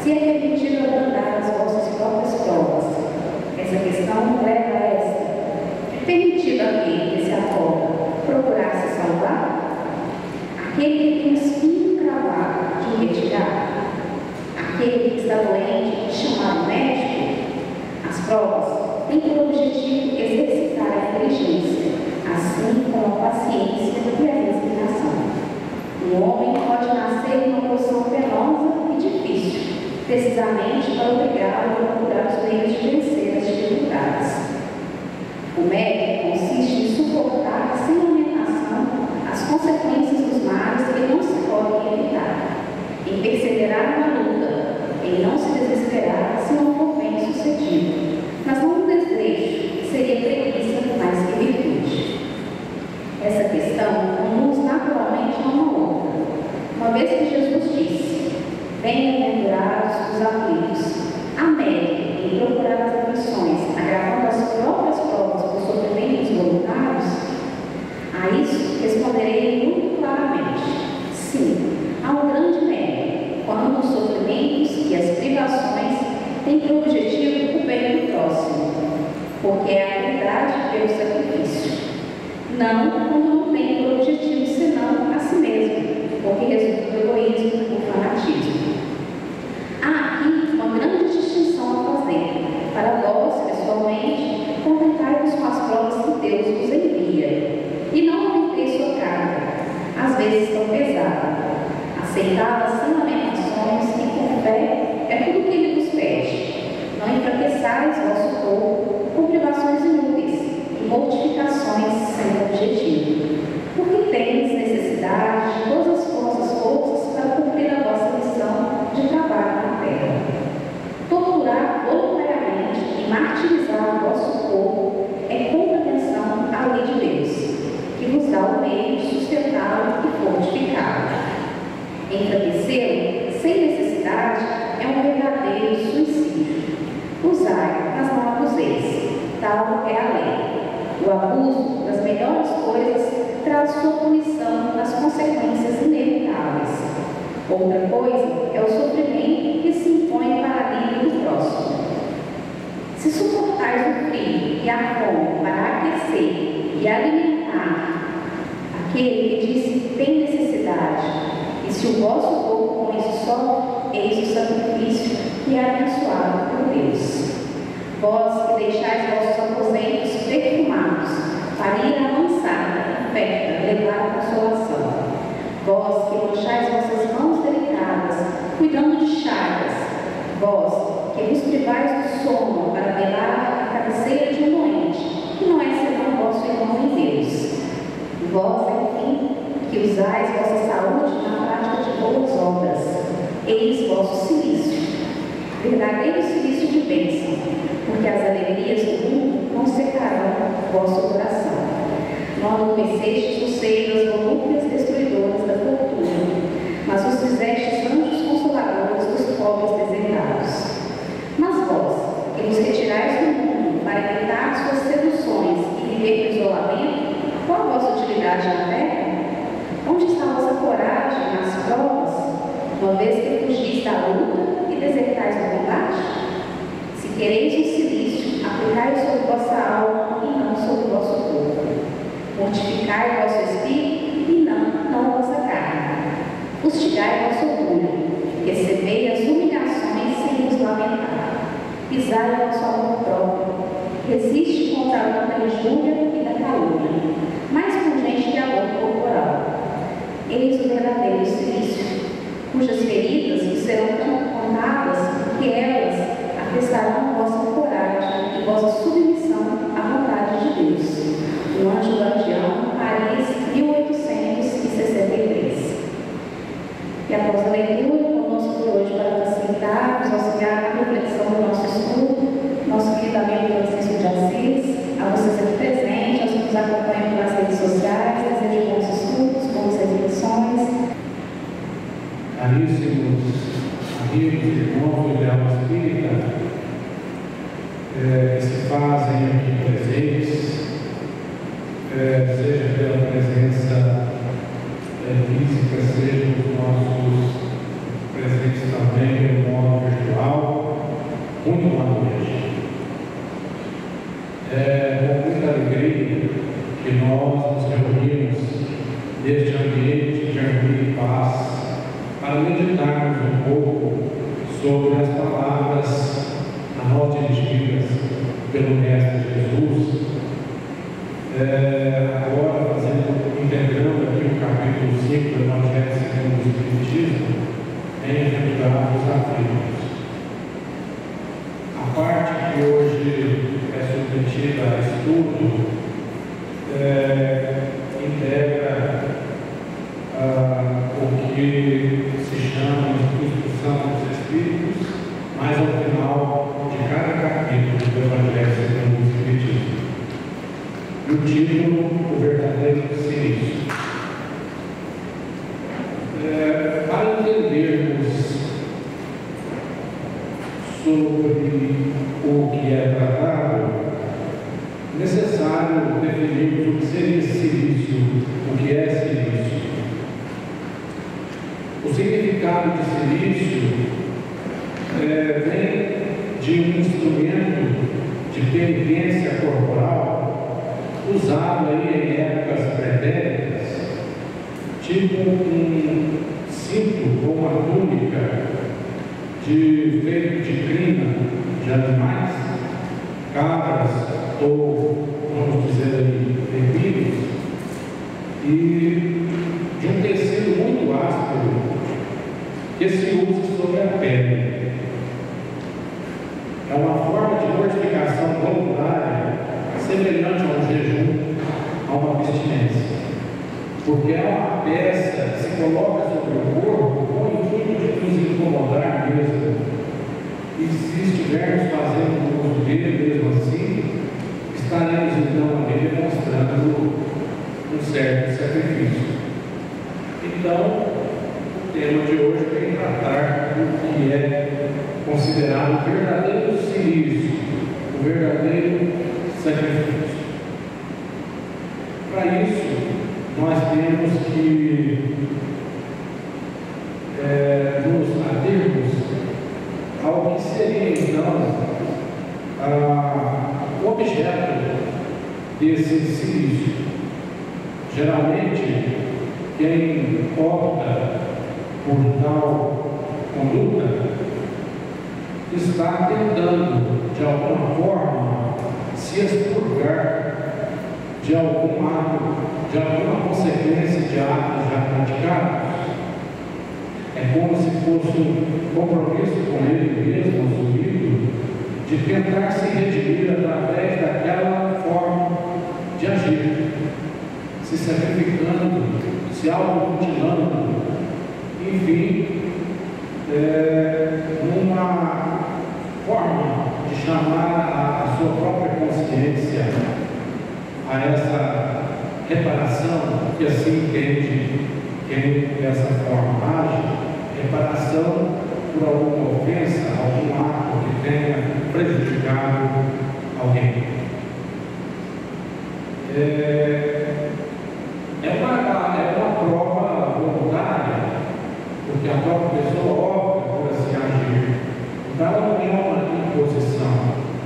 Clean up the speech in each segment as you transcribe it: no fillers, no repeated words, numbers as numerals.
se é permitido abrandar as vossas próprias provas. Essa questão leva a esta: é permitido aquele que se afoga procurar se salvar? Aquele que tem o espinho cravado de retirar? Aquele que está doente de chamar o médico? As provas têm por objetivo exercitar a inteligência, assim como a paciência e a resignação. O homem pode nascer em uma posição penosa e difícil, precisamente para obrigá-lo a procurar os meios de vencer as dificuldades. O mérito consiste em suportar sem lamentação as consequências dos males que não se podem evitar, em perseverar na luta, em não se desesperar se não for bem sucedido, mas não um desejo, seria preguiça mais que virtude. Essa questão conduz naturalmente a uma outra, uma vez que Jesus disse: bem-aventurados os aflitos, há mérito em procurar as aflições, agravando as próprias provas por sofrimentos voluntários? A isso responderei muito claramente: sim, há um grande mérito quando os sofrimentos e as privações têm por objetivo o bem do próximo, porque é a caridade pelo sacrifício. Não quando não tem por objetivo senão a si mesmo, porque resulta do egoísmo e do fanatismo. Há aqui uma grande distinção a fazer. Para vós, pessoalmente, contentai-vos com as provas que Deus vos envia, e não aumenteis sua carga, às vezes tão pesada. Aceitá-la sem lamentações e com fé é tudo o que Ele vos pede. Não enfraqueçais vosso corpo com privações inúteis e mortificações sem objetivo, porque tendes necessidade de todas as vossas forças para cumprir a vossa missão de trabalho na terra. Torturar voluntariamente e martirizar o vosso corpo é contravenção à lei de Deus, que vos dá o meio de sustentá-lo e fortificá-lo. Enfraquecê-lo sem necessidade é um verdadeiro suicídio. Usai, mas não abuseis. Tal é a lei. O abuso das melhores coisas traz sua punição nas consequências inevitáveis. Outra coisa é o sofrimento que se impõe para alívio do próximo. Se suportais o frio e a fome para aquecer e alimentar aquele que diz que tem necessidade, e se o vosso corpo com isso sofre, eis o sacrifício que é abençoado por Deus. Vós que deixais vossos aposentos perfumados para ir à mansarda perto levar a consolação. Vós que manchais vossas mãos delicadas, cuidando de chagas. Vós que vos privais do sono para velar a cabeceira de um doente, que não é senão vosso irmão em Deus. Vós, enfim, que usais vossa saúde na prática de boas obras, eis vosso silício, verdadeiro silício de bênção, porque as alegrias do mundo não secarão vosso coração. Não adormecestes no seio das volúpias destruidoras da fortuna, mas os fizestes anjos consoladores dos pobres deserdados. Mas vós, que vos retirais do mundo para evitar suas seduções e viver no isolamento, qual a vossa utilidade na terra? Onde está a vossa coragem nas provas, uma vez que fugis da luta e desertais do combate? Se quereis o silício, aplicai-o sobre vossa alma e não sobre vosso corpo. Mortificai vosso espírito e não a vossa carne. Fustigai vosso orgulho, recebei as humilhações sem vos lamentar. Pisai vosso amor próprio, resiste contra a lã da injúria e da calúnia, mais pungente que a dor corporal. Eis o verdadeiro silício, cujas feridas vos serão tão contadas que elas atestarão vossa coragem e vossa submissão à vontade de Deus. O Anjo Guardião, Paris, 1863. E após a leitura, conosco por hoje para facilitar, nos auxiliar na reflexão do nosso estudo, nosso querido amigo Francisco de Assis, a vocês aqui presentes, aos que nos acompanham pelas redes sociais, desejo bons estudos, boas reflexões. Caríssimos amigos, irmãos do Ideal Espírita, que se fazem aqui presentes, seja pela presença física, seja os nossos presentes também, pelo modo muito lá hoje. É com muita alegria que nós nos reunimos neste ambiente de harmonia e paz para meditarmos um pouco sobre as palavras a nós dirigidas pelo Mestre Jesus. Agora, integrando aqui o capítulo 5 do Evangelho segundo o Espiritismo, bem-aventurados os aflitos. A parte que hoje é submetida a estudo integra o que se chama instrução dos Espíritos, mas ao final de cada capítulo do Evangelho segundo o Espiritismo. E o título, o verdadeiro silício. Para entendermos sobre o que é tratado, é necessário definirmos o que seria silício, o que é silício. O significado de silício vem de um instrumento de penitência corporal usado aí em épocas pretéritas, tipo um cinto ou uma túnica feito de crina de animais, cabras ou, vamos dizer aí, bebidos, e de um tecido muito áspero que se usa sobre a pele. É uma forma de mortificação voluntária semelhante a um jejum, a uma abstinência, porque é uma peça que se coloca sobre o corpo com o intuito de nos incomodar mesmo. E se estivermos fazendo uso dele mesmo assim, estaremos então ali demonstrando um certo sacrifício. Então, o tema de hoje vem tratar do que é considerado o verdadeiro silício, o verdadeiro sacrifício. Para isso, nós temos que nos atermos ao que seria então o objeto desse silício. Geralmente, quem opta por tal conduta está tentando, de alguma forma, se expurgar de algum ato, de alguma consequência de atos já praticados. É como se fosse um compromisso com ele mesmo, assumido, de tentar se redimir através daquela forma de agir, se sacrificando, se automutilando, enfim, numa forma de chamar a sua própria consciência a essa reparação, que assim entende quem dessa forma age, reparação por alguma ofensa, algum ato que tenha prejudicado alguém. É uma prova voluntária, porque a própria pessoa opta por assim agir. Então ela não é uma imposição,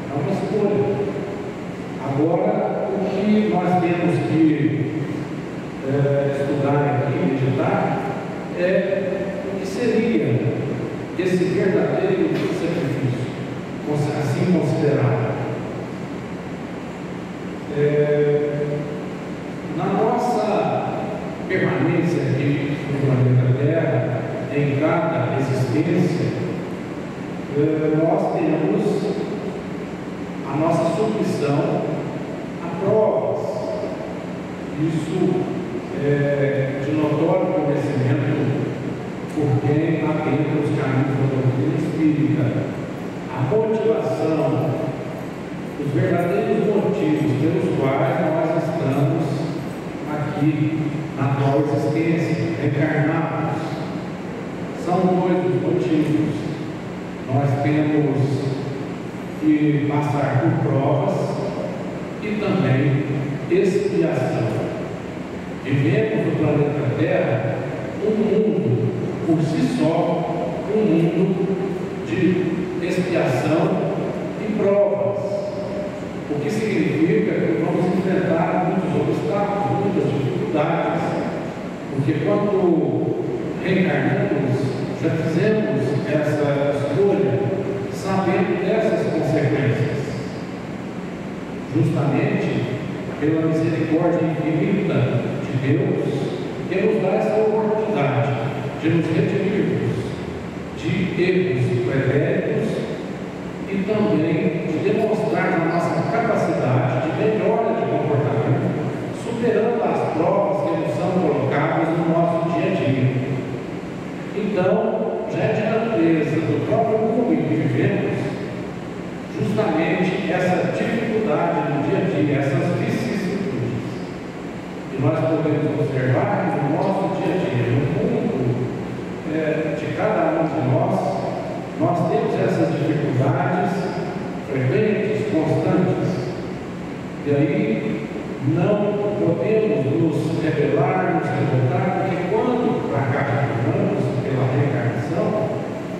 é uma escolha. Agora, o que nós temos que estudar aqui, meditar, é o que seria esse verdadeiro sacrifício, assim considerado. Na nossa permanência aqui no planeta Terra, em cada existência, nós temos a nossa submissão a provas. Isso é de notório conhecimento por quem adentra os caminhos da doutrina espírita. A motivação, os verdadeiros motivos pelos quais nós estamos aqui na atual existência, encarnados, são dois os motivos. Nós temos que passar por provas e também expiação. Vivemos no planeta Terra um mundo por si só, um mundo de expiação e provas, o que significa que vamos enfrentar muitos obstáculos, muitas dificuldades, porque quando reencarnamos, já fizemos essa escolha sabendo dessas consequências, justamente pela misericórdia infinita de Deus, que nos dá essa oportunidade de nos redimirmos de erros pretéritos e também de demonstrar a nossa capacidade de melhora de comportamento, superando as provas que nos são colocadas no nosso dia a dia. Então, já é de natureza do próprio mundo em que vivemos, justamente essa dificuldade no dia a dia, essas vicissitudes. E nós podemos observar que no nosso dia a dia, no mundo de cada um de nós temos essas dificuldades frequentes, constantes. E aí não podemos nos rebelar, nos revoltar, porque quando para cá vamos pela reencarnação,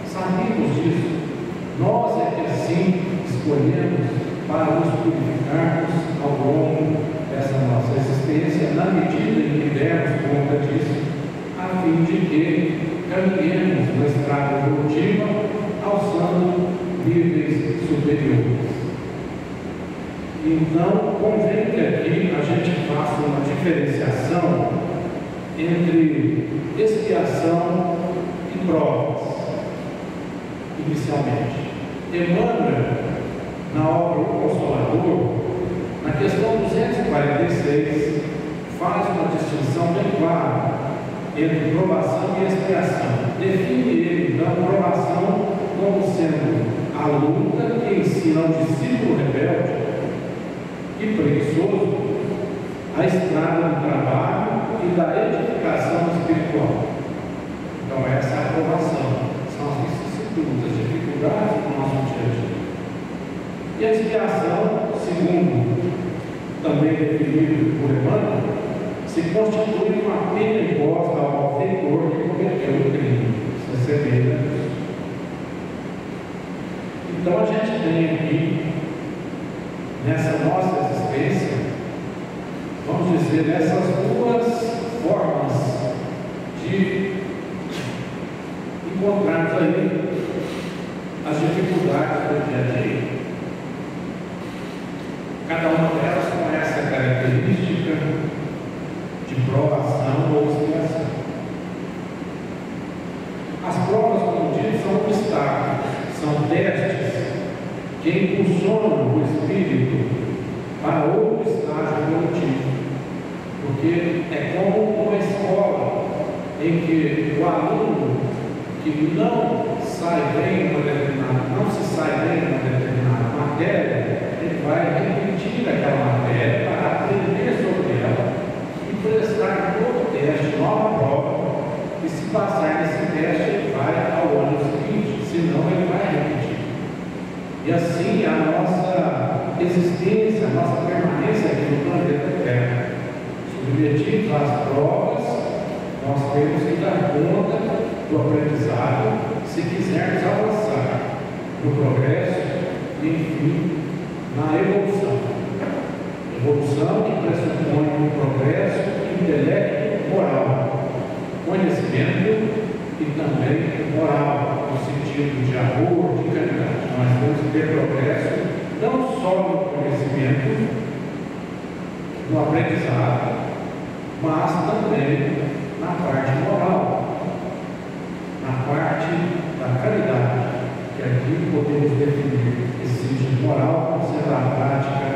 sabemos disso. Nós é que assim escolhemos para nos purificarmos ao longo dessa nossa existência, na medida em que dermos conta disso, a fim de que caminhemos na estrada evolutiva, alçando níveis superiores. Então, convém que aqui a gente faça uma diferenciação entre expiação e provas, inicialmente. Emmanuel, na obra O Consolador, na questão 246, faz uma distinção bem clara entre provação e expiação. Define ele, então, provação como sendo a luta que ensina ao discípulo rebelde e preguiçoso a estrada do trabalho e da edificação espiritual. Então, essa é a aprovação, são as vicissitudes, as dificuldades do nosso dia a dia. E a expiação, segundo também definido por Emmanuel, se constitui uma pena imposta ao autor que cometeu o crime, se assemelha a isso. Então, a gente tem aqui, nessa nossa existência, vamos dizer, nessas duas formas de encontrarmos aí as dificuldades do dia a dia. Cada uma delas com essa característica de provação ou expiação. As provas, como diz, são obstáculos, são testes que impulsionam o espírito para outro estágio evolutivo, porque é como uma escola em que o aluno que não sai bem não se sai bem em uma determinada matéria, ele vai repetir aquela matéria para aprender sobre ela e prestar outro teste, nova prova, e se passar nesse teste ele vai ao ano seguinte, senão ele vai repetir. E assim a nossa existência, a nossa permanência aqui no planeta Terra, submetidos às provas, nós temos que dar conta do aprendizado se quisermos avançar no progresso e, enfim, na evolução. Evolução que pressupõe um progresso intelecto moral, conhecimento e também moral, no sentido de amor, de caridade. Nós temos que ter progresso não só no conhecimento, no aprendizado, mas também na parte moral, na parte da caridade, que aqui podemos definir esse sentido moral como sendo a prática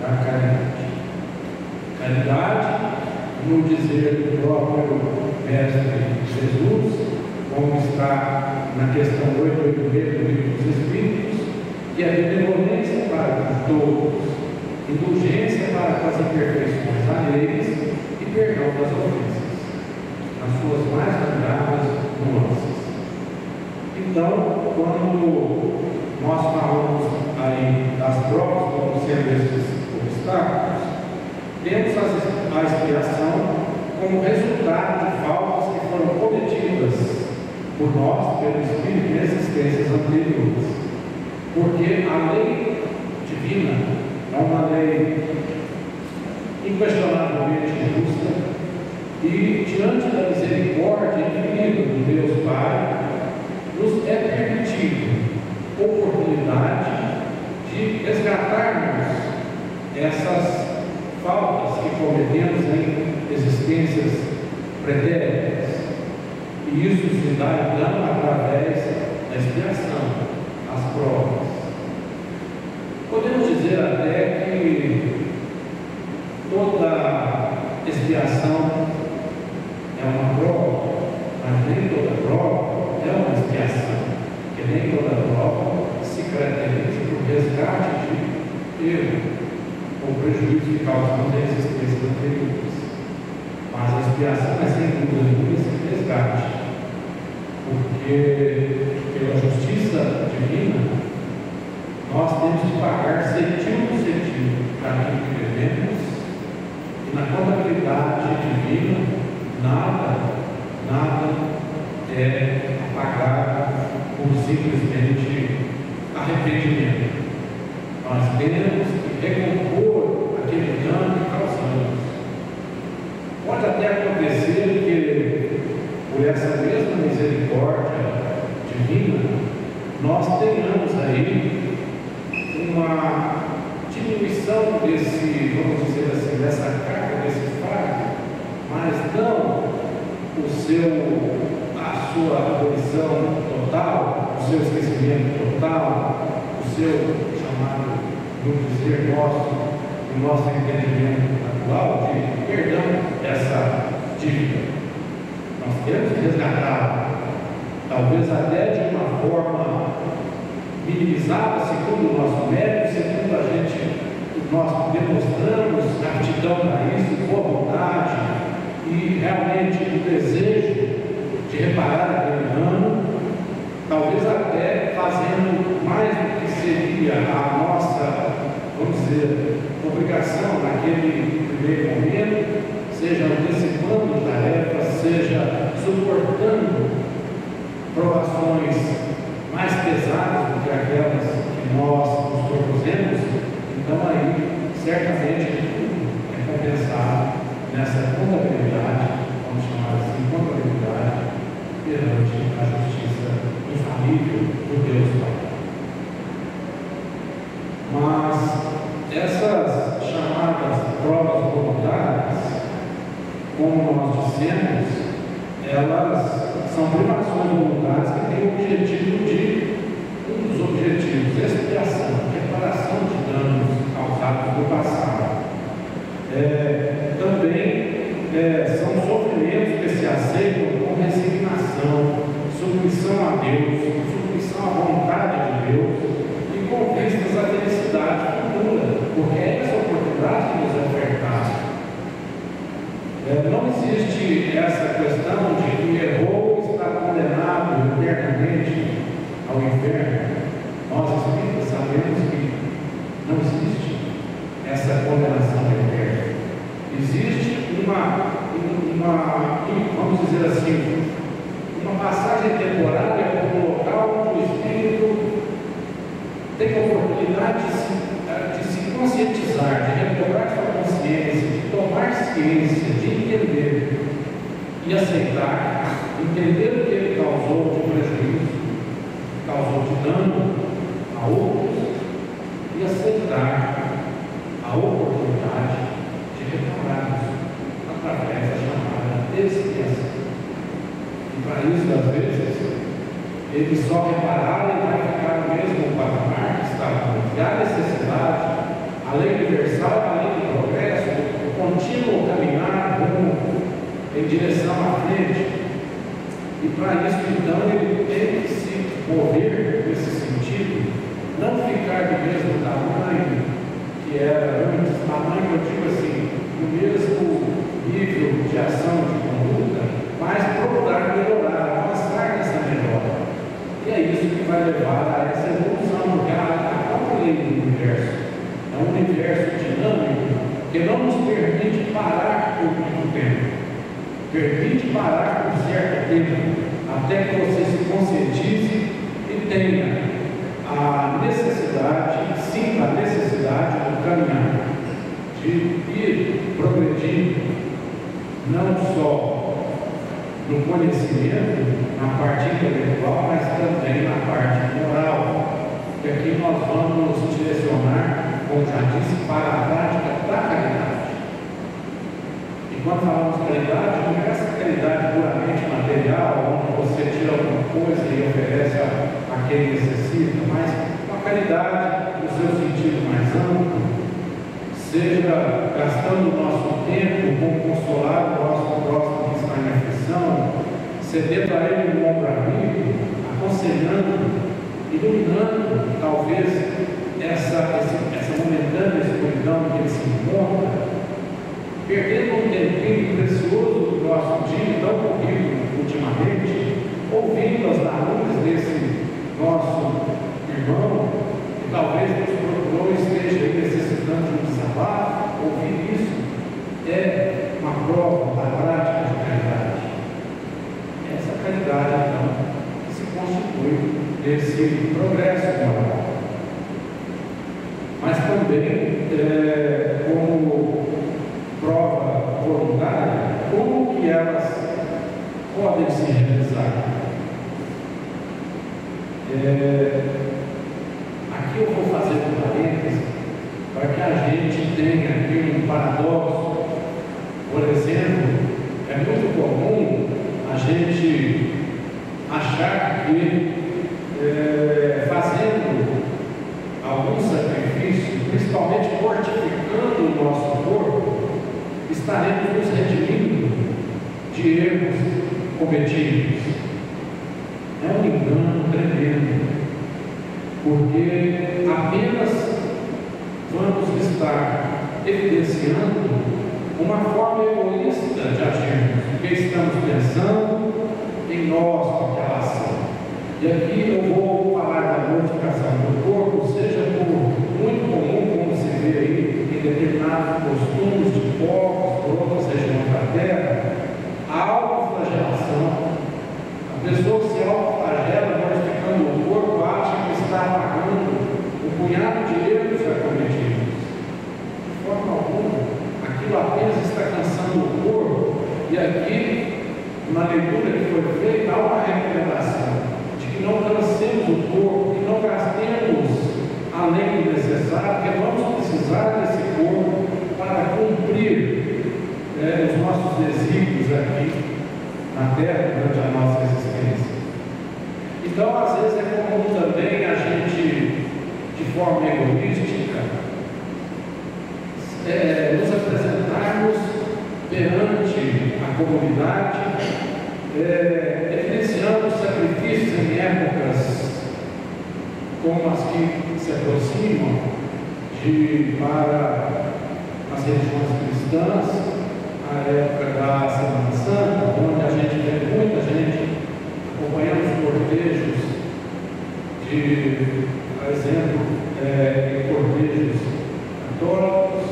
da caridade. Caridade, no dizer do próprio Mestre Jesus, como está na questão 886 do Livro dos Espíritos, que é a benevolência para com todos, indulgência para com as imperfeições alheias e perdão das ofensas, nas suas mais variadas nuances. Então, quando nós falamos aí das provas como sendo esses obstáculos, temos a expiação como resultado de faltas que foram cometidas por nós, pelo Espírito, em existências anteriores. Porque a lei divina é uma lei inquestionavelmente justa e, diante da misericórdia infinita do Deus Pai, nos é permitido oportunidade de resgatarmos essas faltas que cometemos em existências pretéritas. E isso se dá então através da expiação, as provas. Podemos dizer até que toda expiação é uma prova, mas nem toda prova é uma expiação, porque nem toda prova se caracteriza por resgate de erro ou prejuízo que causamos em existências anteriores. Mas a expiação é sem dúvida nenhuma esse resgate, porque pela justiça divina nós temos que pagar centimo por centimo para aquilo que devemos, e na contabilidade divina nada é apagado por simplesmente arrependimento. Nós temos que recompor aquele dano que causamos. Pode até acontecer que, por essa mesma misericórdia divina, nós tenhamos aí uma diminuição desse, vamos dizer assim, dessa carga, desse fardo, mas não a sua abolição total, o seu esquecimento total, o seu chamado, vamos dizer, o nosso entendimento atual de perdão dessa dívida. Nós temos que resgatar, talvez até de uma forma minimizada, segundo o nosso mérito, segundo nós demonstramos aptidão para isso, boa vontade e realmente o desejo de reparar aquele dano, talvez até fazendo mais do que seria a nossa, vamos dizer, obrigação naquele primeiro momento, seja antecipando tarefas, seja suportando provações mais pesadas do que aquelas que nós nos propusemos. Então aí, certamente, tudo é compensado nessa contabilidade, vamos chamar assim, contabilidade perante a justiça infalível do Deus Pai. Mas essas chamadas provas voluntárias, como nós dissemos, elas são privações voluntárias que têm o objetivo de, um dos objetivos, expiação, reparação de danos causados no passado. Também são sofrimentos que se aceitam com resignação, submissão a Deus, submissão à vontade de Deus e com vistas à felicidade futura, porque é essa oportunidade que nos é ofertada. Não existe essa questão de que errou e está condenado eternamente ao inferno. Nós espíritas sabemos que não existe essa condenação eterna. Existe vamos dizer assim, uma passagem temporária por um local onde o espírito tem a oportunidade de se conscientizar, de recobrar sua consciência, de tomar ciência, de entender e aceitar, entender o que ele causou de prejuízo, causou de dano a outros, e aceitar a oportunidade de reparar isso através da chamada expiação. E para isso, às vezes, ele só reparar e vai ficar no mesmo patamar que estava antes. Há necessidade, a lei universal, a lei do progresso, o contínuo caminhar em direção à frente. E para isso, então, ele tem que se mover nesse sentido, não ficar do mesmo tamanho que era antes, tamanho, eu digo assim, no mesmo nível de ação de conduta, mas procurar melhorar, avançar nessa melhora. E é isso que vai levar a essa evolução, porque a própria lei do universo é um universo dinâmico que não nos permite parar por muito tempo. Permite parar por certo tempo, até que você se conscientize e tenha a necessidade, sinta a necessidade do caminhar, de ir progredindo, não só no conhecimento, na parte intelectual, mas também na parte moral, que aqui nós vamos nos direcionar, como já disse, para a prática da caridade. E quando falamos caridade, não é essa caridade puramente material, onde você tira alguma coisa e oferece a quem necessita, mas uma caridade no seu sentido mais amplo, seja gastando o nosso tempo com consolar o nosso próximo que está em aflição, cedendo a ele um ombro amigo, aconselhando, iluminando talvez essa momentânea escuridão que ele se encontra, perdendo um tempinho precioso do nosso dia, tão corrido ultimamente, ouvindo as narrativas desse nosso irmão, que talvez nos procurou e esteja aí necessitando de um desabafo. Ouvir isso é uma prova da prática de caridade. Essa caridade, então, que se constitui nesse progresso moral. Mas também, como prova voluntária, como que elas podem se realizar? Aqui eu vou fazer um parênteses para que a gente tenha aqui um paradoxo. Por exemplo, é muito comum a gente achar que fazendo algum sacrifício, principalmente fortificando o nosso corpo, estaremos nos redimindo de erros cometidos. É um engano tremendo, porque apenas vamos estar evidenciando uma forma egoísta de agirmos, porque estamos pensando em nós com aquela ação. E aqui eu vou falar da mortificação do corpo, seja por muito comum, como se vê aí em determinados costumes de povos, por outras regiões da terra, a autoflagelação. A pessoa que se autoflagela, mortificando o corpo, acha que está apagando o punhado de erros já cometidos. De forma alguma, aquilo apenas está cansando o corpo, e aqui, na leitura que foi feita, há uma recomendação de que não cansemos o corpo, que não gastemos além do necessário, que vamos precisar desse corpo para cumprir os nossos desígnios aqui na Terra durante a nossa existência. Então, às vezes é comum também a gente, de forma egoística, nos apresentarmos perante a comunidade, evidenciando sacrifícios em épocas como as que se aproximam para as religiões cristãs, a época da Semana Santa, onde a gente vê muita gente acompanhando os cortejos por exemplo, cortejos católicos.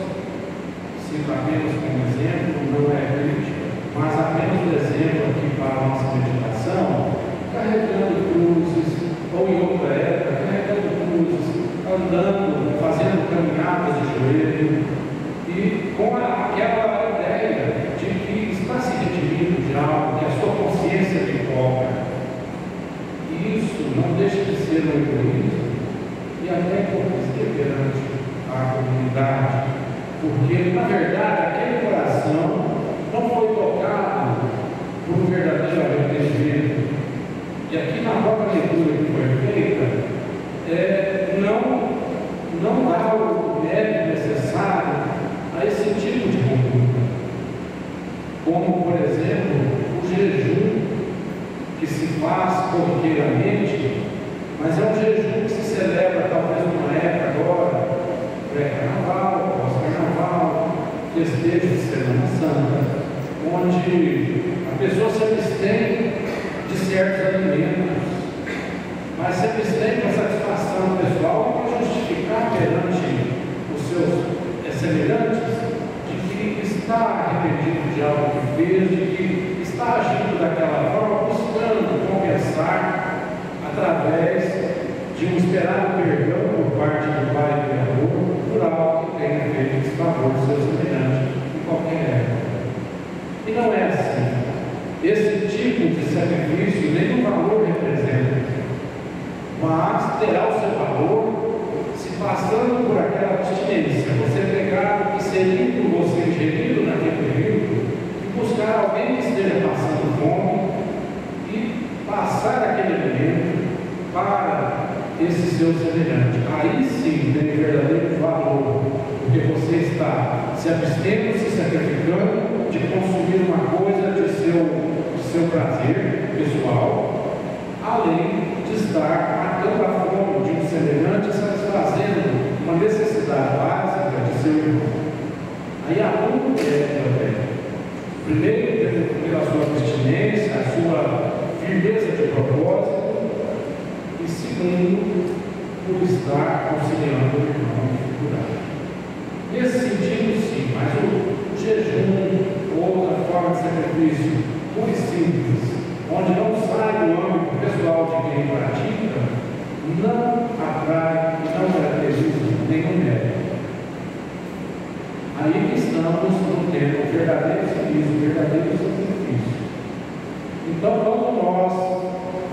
Cito apenas como exemplo, não é crítica, mas apenas um exemplo aqui para a nossa meditação, carregando cruzes, ou em outra época, carregando cruzes, andando, fazendo caminhadas de joelho, e com aquela ideia de que está se redimindo de algo, que a sua consciência lhe toca. E isso não deixa de ser um egoísmo e até hipocrisia perante a comunidade, porque, na verdade, aquele coração não foi tocado por um verdadeiro arrependimento. E aqui na própria leitura que foi feita, não dá o mérito necessário a esse tipo de conduta, como, por exemplo, o jejum que se faz corriqueiramente, mas é um jejum que se celebra talvez numa época agora, pré-carnaval, pós-carnaval, festejo de Semana Santa, onde a pessoa se abstém de certos alimentos, mas se abstém com satisfação pessoal e para justificar perante os seus semelhantes de que está arrependido de algo que fez, de que está agindo daquela forma, buscando compensar através de um esperado perdão por parte do Pai Criador por algo que tenha feito desfavor do seu semelhante em qualquer época. E não é assim. Esse tipo de sacrifício nenhum valor representa, mas terá o seu valor se passando por aquela abstinência, você pegar o que seria por você ingerido naquele período e buscar alguém que esteja passando fome e passar aquele alimento para esse seu semelhante. Aí sim tem verdadeiro valor, porque você está se abstendo, se sacrificando de consumir uma coisa de seu prazer pessoal, além de estar matando a fome de um semelhante, satisfazendo uma necessidade básica de seu irmão. Aí a luta é também, primeiro, pela sua abstinência, a sua firmeza de propósito, e segundo, por estar conciliando o irmão em dificuldade. Nesse sentido, sim, mas o jejum, outra forma de sacrifício, pura e simples, onde não sai do âmbito pessoal de quem pratica, não atrai e não caracteriza nenhum mérito. Aí que estamos no tempo verdadeiro serviço, verdadeiro sacrifício. Então, quando nós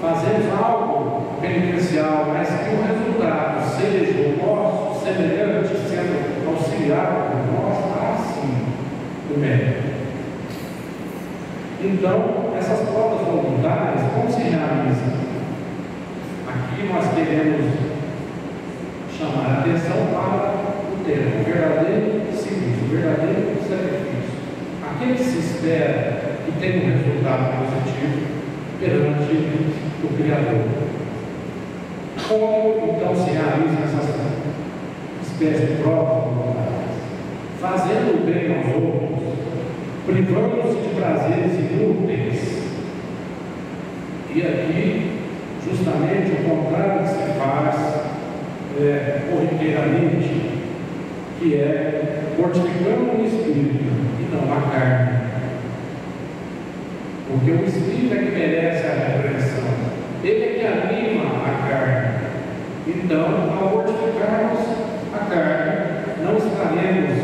fazemos algo penitencial, mas que o resultado seja o nosso semelhante, sendo auxiliado por nós, assim o mérito. Então, essas provas voluntárias, como se realizam? Aqui nós queremos chamar a atenção para o termo verdadeiro serviço, verdadeiro sacrifício. Aquele que se espera que tenha um resultado positivo perante o Criador. Como então se realizam essas espécies de provas voluntárias? Fazendo o bem aos outros, privando-se de prazeres inúteis. E aqui, justamente o contrário que se faz corriqueiramente, que é mortificando o espírito e não a carne. Porque o espírito é que merece a repreensão, ele é que anima a carne. Então, ao mortificarmos a carne, não estaremos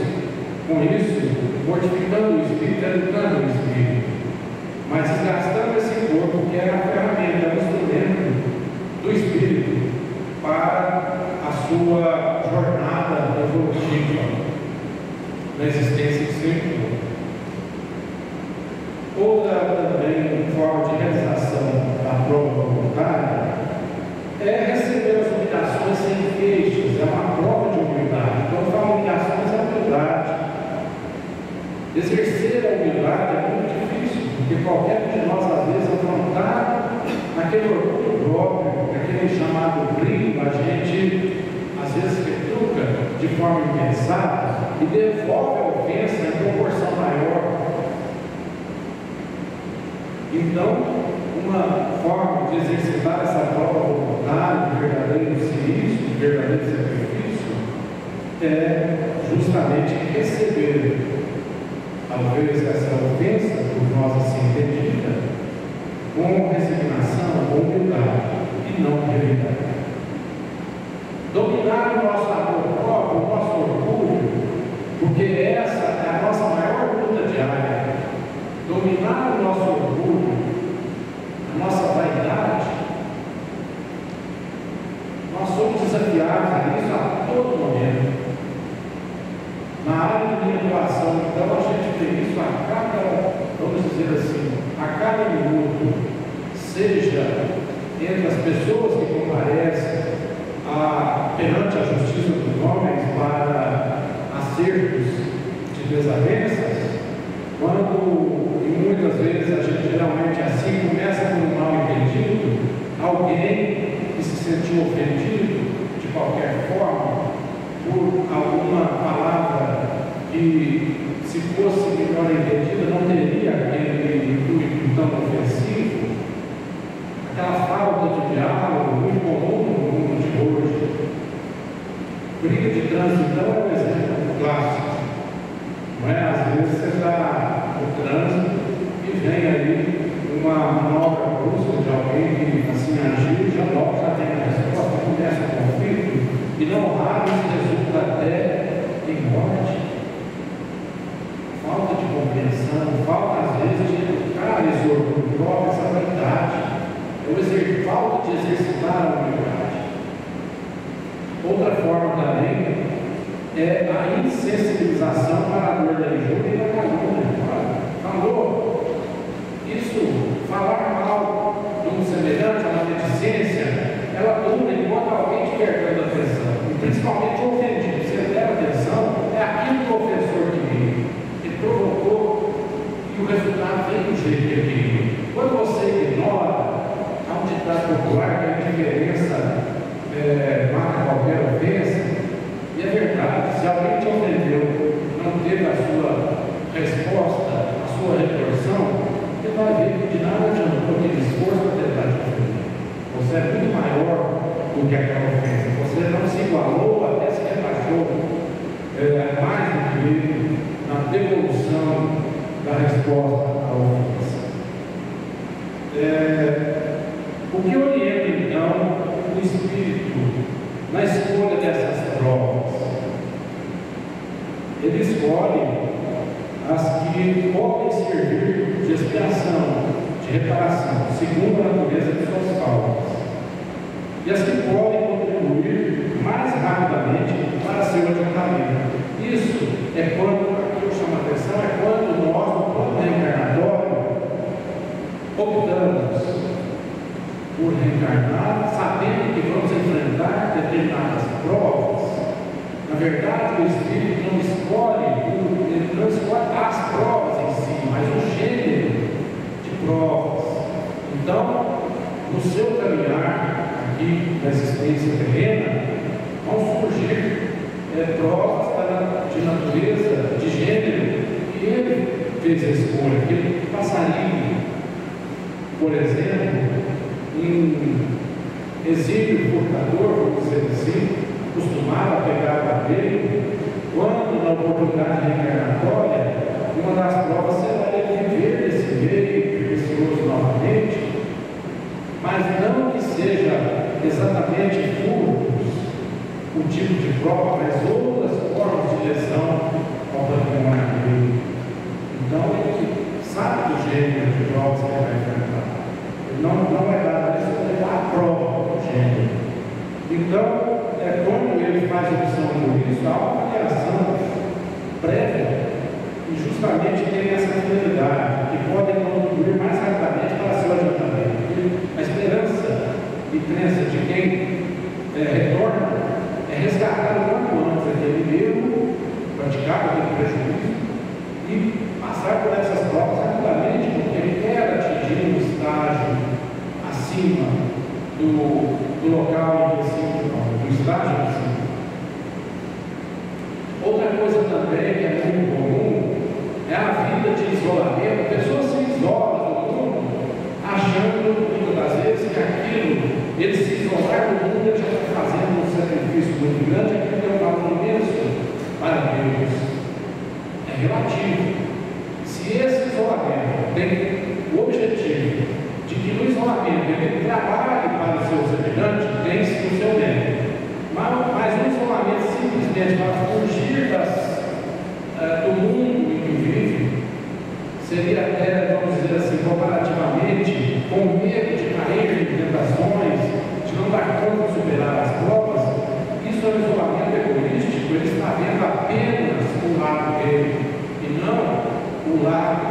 com isso mortificando o espírito, educando o espírito, mas desgastando esse corpo que é a ferramenta, o instrumento do espírito para a sua jornada evolutiva na existência de seu corpo. Outra também forma de realização da prova voluntária é receber as humilhações sem queixas, é uma prova de humildade. Quando falo humilhações, é humildade. Exercer a humildade é muito difícil, porque qualquer um de nós, às vezes, afrontar naquele orgulho próprio, naquele chamado brilho, a gente, às vezes, retruca de forma impensada e devolve a ofensa em proporção maior. Então, uma forma de exercitar essa prova voluntária, de verdadeiro serviço, de verdadeiro sacrifício, é justamente receber, talvez, essa ofensa, por nós assim entendida, com resignação, com humildade e não revidar. Dominar o nosso amor próprio, o nosso orgulho, porque essa é a nossa maior luta diária. Dominar o nosso orgulho, a nossa vaidade, nós somos desafiados a isso a todo momento. Na área de manipulação, então, a gente vê isso a cada, vamos dizer assim, a cada minuto, seja entre as pessoas que comparecem perante a justiça dos homens para acertos de desavenças, quando, e muitas vezes a gente geralmente assim começa com um mal entendido, alguém que se sentiu ofendido de qualquer forma por alguma palavra que, se fosse melhor entendida, não teria aquele intuito tão ofensivo, aquela falta de diálogo muito comum no mundo de hoje. Briga de trânsito, então, é um exemplo clássico. Não é? Às vezes você está no trânsito e vem ali uma manobra brusca de alguém que assim agiu, já logo já tem a resposta, começa condenação, falta às vezes de educar esse orgulho próprio, essa vaidade, falta de exercitar a humildade. Outra forma também é a insensibilização para a dor da injúria e da calúnia. Falou isso, falar mal de um semelhante, uma deficiência, ela dura enquanto alguém estiver dando atenção, e principalmente o ofendido. Se der atenção, é aquilo que o ofensor queria, que provocou, e o resultado vem do jeito que ele queria. Quando você ignora, há um ditado popular que a diferença marca qualquer ofensa, e é verdade. Se alguém te ofendeu, não teve a sua resposta, a sua retorção, você vai ver que de nada adiantou aquele esforço para tentar te ofender. Você é muito maior do que aquela ofensa. Você não se igualou, até se rebaixou mais do que ele na devolução da resposta à ofensa. O que orienta então o Espírito na escolha dessas provas? Ele escolhe as que podem servir de expiação, de reparação, segundo a natureza de suas causas, e as que podem contribuir mais rapidamente para seu adiantamento. Isso é quando, aqui eu chamo a atenção, é quando nós, no plano reencarnatório, optamos por reencarnar, sabendo que vamos enfrentar determinadas provas. Na verdade, o Espírito não escolhe as provas em si, mas o gênero de provas. Então, no seu caminhar aqui na existência terrena, vão surgir provas de natureza, de gênero, e ele fez a escolha. Aquele passarinho, por exemplo, em exílio furtador, vamos dizer assim, costumava pegar o abelho, quando na oportunidade reencarnatória, uma das provas será ele viver nesse meio precioso novamente, mas não que seja exatamente furtos o tipo de prova, mas outras formas de lesão ao patrimônio dele. Então ele sabe do gênero de provas que ele vai enfrentar. Ele não vai dar isso, ele dá a prova do gênero. Então, quando ele faz opção por isso, há uma avaliação prévia e justamente tem essa finalidade, que pode contribuir mais rapidamente para seu adiantamento. A esperança e crença de quem retorna é resgatar o quanto antes aquele erro, praticar aquele prejuízo e passar por essas provas rapidamente, porque ele quer atingir um estágio acima do local em que se encontra, do estágio acima. Outra coisa também que é muito comum é a vida de isolamento. A pessoa se isola do mundo, achando muitas das vezes que aquilo, ele se isolar do mundo, ele já está fazendo um sacrifício muito grande, aquilo tem um valor imenso para Deus. É relativo. Se esse isolamento tem o objetivo de que no isolamento ele trabalhe para o seu semelhante, tem-se o seu mérito. Mas um isolamento simplesmente para fugir do mundo em que vive, seria até, vamos dizer assim, comparativamente, com medo de cair em tentações, de não dar conta de superar as provas. Isso é um isolamento egoístico. Ele está vendo apenas o lado dele e não o lado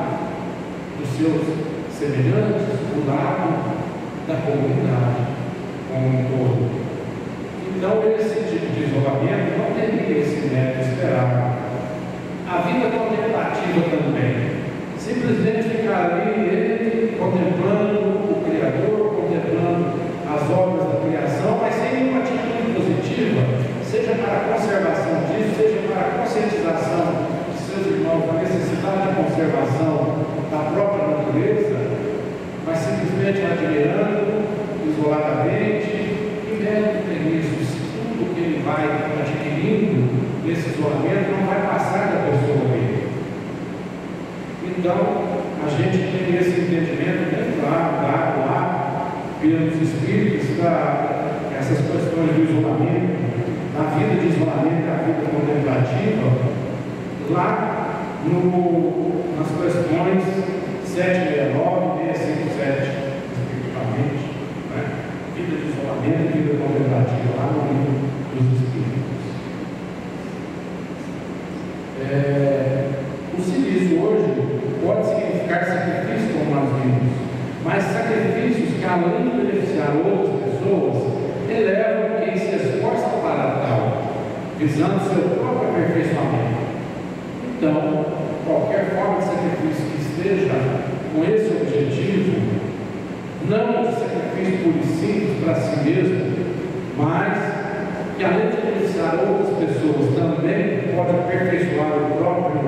dos seus semelhantes, o lado da comunidade como um todo. Então, esse tipo de isolamento não teria esse método esperado. A vida contemplativa também. Simplesmente ficar ali, ele contemplando o Criador, contemplando as obras da criação, mas sem nenhuma atitude positiva, seja para a conservação disso, seja para a conscientização de seus irmãos, da necessidade de conservação da própria natureza, mas simplesmente admirando, isoladamente, e mérito tem isso. Tudo que ele vai adquirindo nesse isolamento não vai passar da pessoa dele. Então, a gente tem esse entendimento bem claro, dado lá pelos espíritos, essas questões do isolamento, da vida de isolamento, da vida contemplativa, lá nas questões 769 e 657, respectivamente, né? Vida de isolamento e vida contemplativa, lá no livro dos Espíritos. O silício hoje pode significar sacrifício, como nós vimos, mas sacrifícios que, além de beneficiar outras pessoas, elevam quem se esforça para tal, visando seu próprio aperfeiçoamento. Então, qualquer forma de sacrifício que esteja com esse objetivo, não de sacrifício puro e simples para si mesmo, mas que, além de beneficiar outras pessoas, também pode aperfeiçoar o próprio,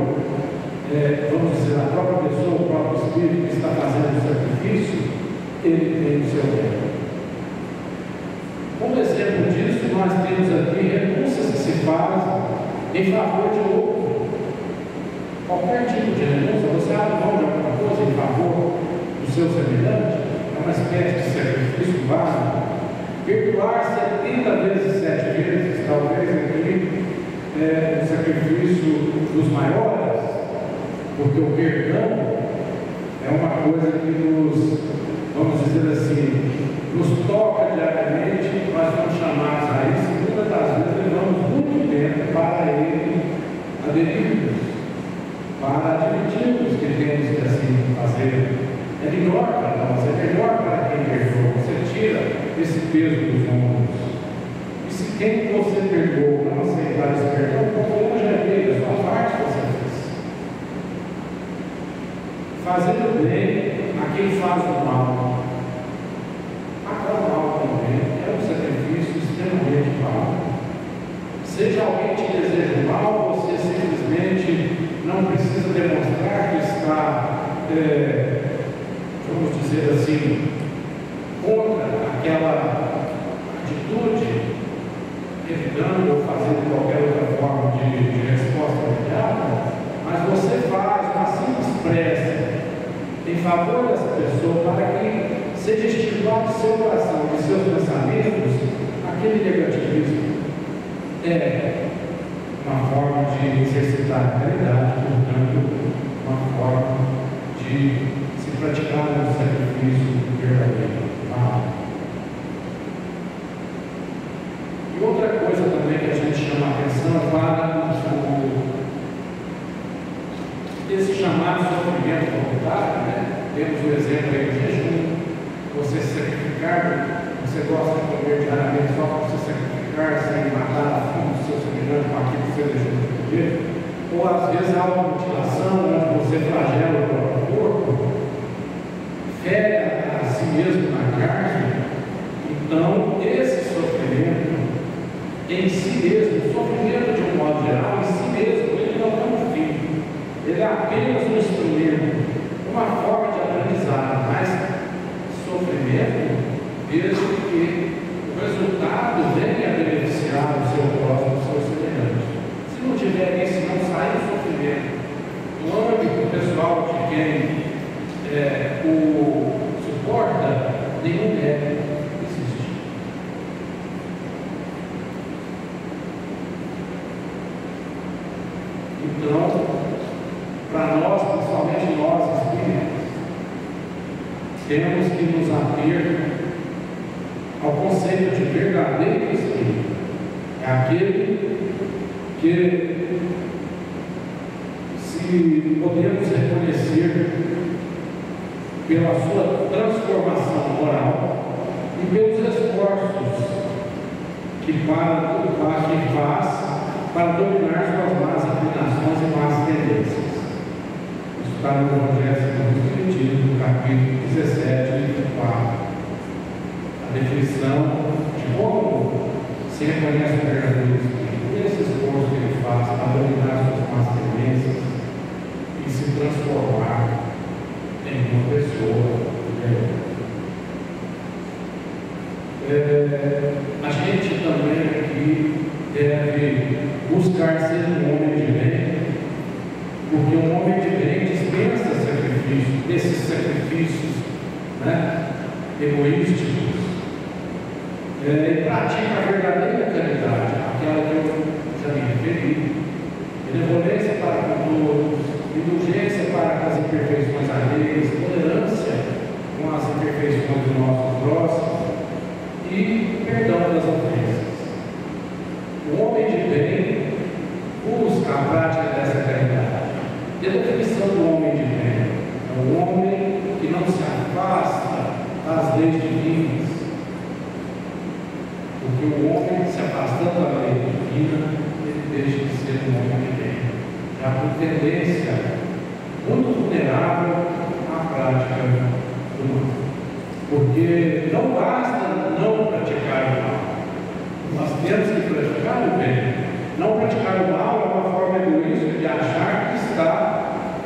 vamos dizer, a própria pessoa, o próprio espírito que está fazendo o sacrifício, ele tem o seu bem. Como exemplo disso, nós temos aqui renúncias que se fazem em favor de outro. Qualquer tipo de renúncia, você abre mão de alguma coisa em favor do seu semelhante, é uma espécie de sacrifício básico. Perdoar 70 vezes 7 vezes, talvez aqui, o sacrifício dos maiores, porque o perdão é uma coisa que nos, vamos dizer assim, nos toca diariamente, nós somos chamados a isso, e muitas das vezes levamos muito tempo para ele aderirmos, para admitirmos que temos que assim fazer. É melhor para nós, é melhor para quem perdoa. Você tira esse peso dos ombros. E se quem você perdoou não aceitar esse perdão, o problema já é dele, a sua parte você fez. Fazendo bem a quem faz o mal. Aquele mal também é um sacrifício extremamente válido. Seja alguém que te deseja mal, você simplesmente não precisa demonstrar que está, vamos dizer assim, contra aquela atitude, evitando ou fazendo qualquer outra forma de resposta imediata, mas você faz uma simples prece em favor dessa pessoa para que seja estimulado o seu coração e seus pensamentos, aquele negativismo é uma forma de exercitar a caridade, portanto, uma forma de se praticar um sacrifício verdadeiro. E outra coisa também que a gente chama a atenção é para esse chamado sofrimento voluntário, né? Temos o exemplo aí do jejum, você se sacrificar, você gosta de comer diariamente só para você sacrificar, sem matar a fome do seu semelhante com aquilo que você deixou de comer, ou às vezes a automutilação, onde você flagela o próprio corpo, fere a si mesmo na carne. Então, esse sofrimento em si mesmo, o sofrimento de um modo geral, em si mesmo, ele não é um fim, ele é apenas um instrumento, uma forma de aprendizado, mas sofrimento, desde que o resultado venha a beneficiar o seu próximo, o seu semelhante. Se não tiver isso, não sair do sofrimento, no âmbito pessoal de quem o suporta, nenhum deve existir. Então, para nós, principalmente nós espíritas, temos que nos ater ao conceito de verdadeiro espírito. É aquele que, se podemos reconhecer pela sua transformação moral e pelos esforços que faz para dominar suas más inclinações e más tendências. Isso está no Evangelho segundo o Espiritismo, capítulo 17, livro 4. A definição de como se reconhece o verdadeiro espírito, esse esforço que ele faz para dominar suas más tendências e se transformar em uma pessoa melhor. A gente também aqui deve buscar ser um homem de bem, porque um homem de bem dispensa sacrifícios, esses sacrifícios, né, egoísticos, e pratica a verdadeira caridade, aquela que eu já me referi, benevolência para com todos, indulgência para com as imperfeições alheias, tolerância com as imperfeições do nosso próximo e perdão das ofensas. O homem de bem busca a prática dessa caridade. E a definição do homem de bem é o homem que não se afasta das leis divinas. Porque o homem, se afastando da lei divina, ele deixa de ser um homem de bem. Já por tendência muito vulnerável à prática do mal. Porque não basta não praticar o mal. Nós temos que praticar o bem. Não praticar o mal é uma forma egoísta de achar que está,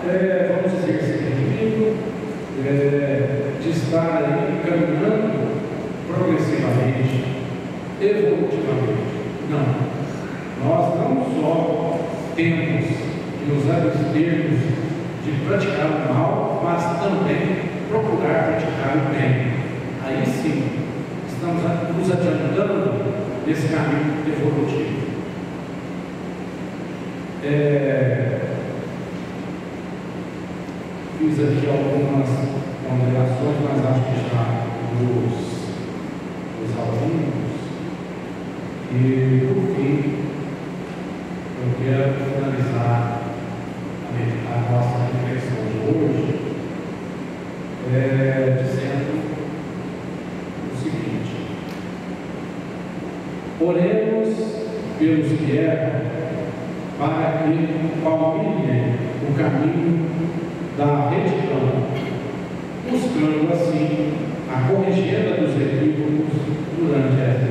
vamos dizer, servindo, de estar aí caminhando progressivamente, evolutivamente. Não. Nós não só temos que nos abstermos de praticar o mal, mas também procurar praticar o bem. Aí sim, estamos nos adiantando nesse caminho evolutivo. Fiz aqui algumas ponderações, mas acho que já dos alunos. E, por fim, eu quero finalizar a nossa reflexão de hoje dizendo o seguinte: oremos pelos que erram, para que palmilhem o caminho da retidão, buscando assim a corrigenda dos equívocos durante esta